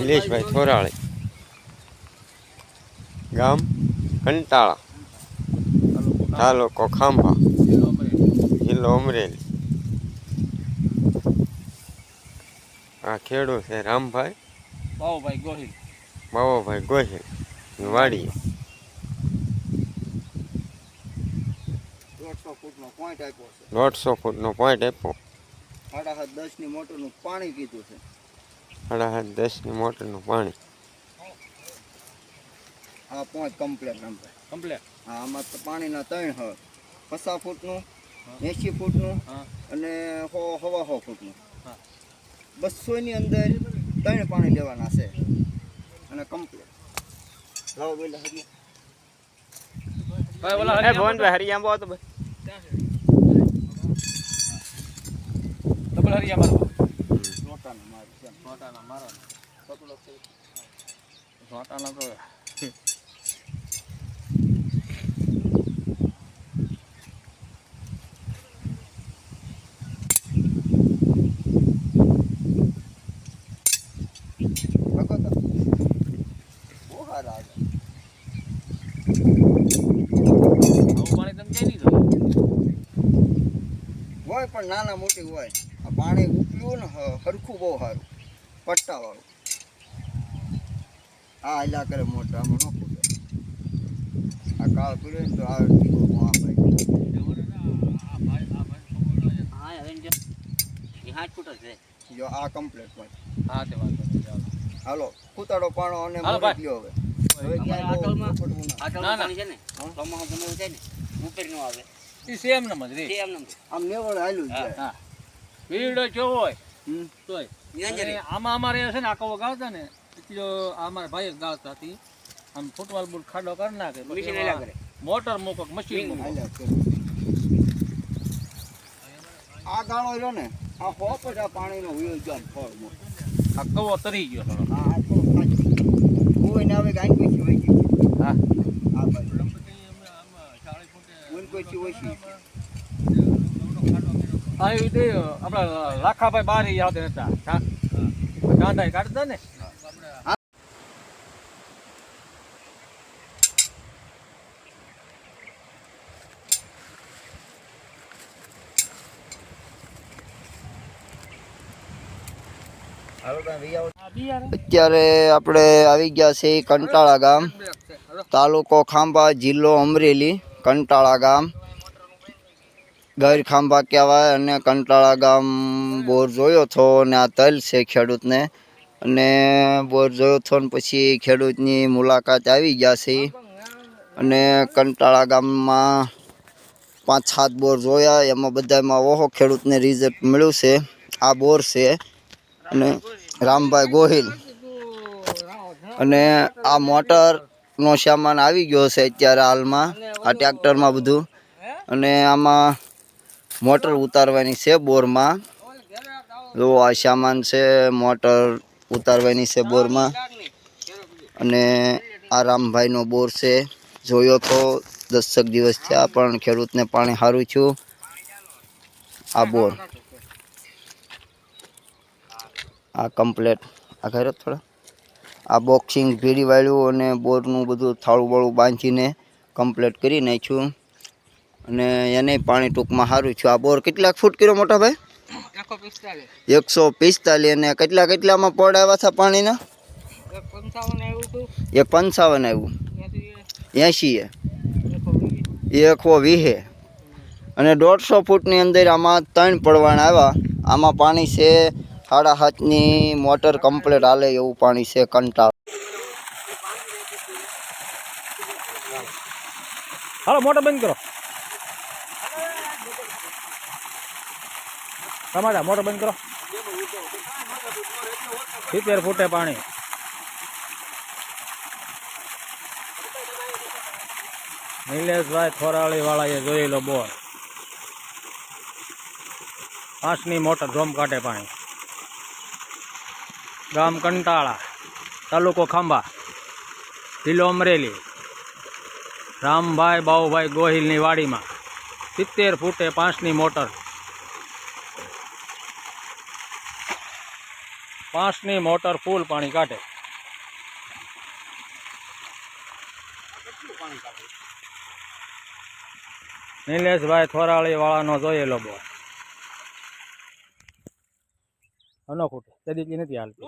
નિલેશભાઈ થોરાળી, ગામ કંટાળા, તાલુકો ખાંભા, જિલ્લો અમરેલી. આ ખેડૂત છે રામભાઈ બાવાભાઈ ગોહિલ વાડી. 150 ફૂટનો પોઈન્ટ આપ્યો. 7.5-10 ની મોટરનું પાણી કીધું છે. 7.5-10 ની મોટરનું પાણી. આ પોઈન્ટ કમ્પ્લેટ કમ્પ્લેટ. હા, આમાં તો પાણીના 3 હળ, 50 ફૂટનું, 80 ફૂટનું અને 100 ફૂટનું. 200 ની અંદર 3 પાણી લેવાના છે અને કમ્પ્લેટ. લાવો બોલા હરિયા. ભવનભાઈ હરિયા બહુ તો ભાઈ. ડબલ હરિયા મારો. છોટાના મારો. છોટાના તો હોય પણ નાના મોટી હોય. આ પાણી ઉપલ્યું ને હરખું બહુ સારું પટ્ટા વાળું. આ હાલ્યા કરે મોટા, આમાં ન ફૂટે. આ કાળ પીડ્યો ને તો આ જો આ કમ્પ્લેટ હોય. હાલો કૂતાડો પાણો અને લ્યો હવે. આમ નેવળ હાલ્યું છે. વીડો કેવો હોય તોય આમાં અમારે છે ને આખો ગાવતા ને અમારા ભાઈ ગાવતા હતી. આમ ફૂટવાલ બોલ ખાડો કરી નાખે, મોટર મૂકો મશીન. આ ગાળો રહ્યો ને આ હો પછી આ પાણીનો વ્હીલ જો ફળ મોટો. આ કવો તરી ગયો. હા આ તો કોઈને આવે ગાય કોઈ હોય છે. હા આ બાજુ કોઈ હોય છે. આ રીતે આપણા લાખાભાઈ બારી યાદ હતા. ગાંડા કાઢતા ને. અત્યારે આપણે આવી ગયા છે કંટાળા ગામ, તાલુકો ખાંભા, જિલ્લો અમરેલી. કંટાળા ગામ ગૈર ખાંભા કહેવાય અને કંટાળા ગામ બોર જોયો હતો ને આ તલ છે ખેડૂતને. અને બોર જોયો હતો ને પછી ખેડૂતની મુલાકાત આવી ગયા છે અને કંટાળા ગામમાં 5-7 બોર જોયા. એમાં બધામાં ઓહો ખેડૂતને રિઝલ્ટ મળ્યું છે. આ બોર છે અને રામભાઈ ગોહિલ. અને આ મોટરનો સામાન આવી ગયો છે અત્યારે હાલમાં આ ટ્રેક્ટરમાં બધું. અને આમાં મોટર ઉતારવાની છે બોરમાં. જો આ સામાન છે, મોટર ઉતારવાની છે બોરમાં. અને આ રામભાઈનો બોર છે, જોયો તો 10 દિવસ થયા પણ ખેડૂતને પાણી સારું થયું. આ બોર આ કમ્પ્લેટ આ ઘરે થોડા આ બોક્સિંગ ભીડી વાળ્યું અને બોરનું બધું થાળું બાળું બાંધીને કમ્પ્લેટ કરી નાખ્યું. અને એને પાણી ટૂંકમાં સારું થયું. આ બોર કેટલાક ફૂટ કર્યો મોટા ભાઈ? 145. અને કેટલામાં પડ આવ્યા હતા પાણીના? 155 આવ્યું. 80 120. અને 150 ફૂટની અંદર આમાં 3 પડવાના આવ્યા. આમાં પાણી છે 7.5 ની મોટર કમ્પ્લેટ હાલે એવું પાણી છે. કંટાળ હાલો મોટર બંધ કરો. તમારા મોટર બંધ કરો. 70 ફૂટે પાણી. નિલેશભાઈ થોરાળી વાળાએ જોયેલો બોર. 5 ની મોટર ધોમ કાઢે પાણી. ગામ કંટાળા, તાલુકો ખાંભા, જિલ્લો અમરેલી. રામભાઈ બાવુભાઈ ગોહિલની વાડીમાં 70 ફૂટે 5 ની મોટર. 5 ની મોટર ફૂલ પાણી કાઢે. નિલેશભાઈ થોરાળી વાળાનો જોયેલો બોલ અનોખું તે દીકરી નથી હાલતી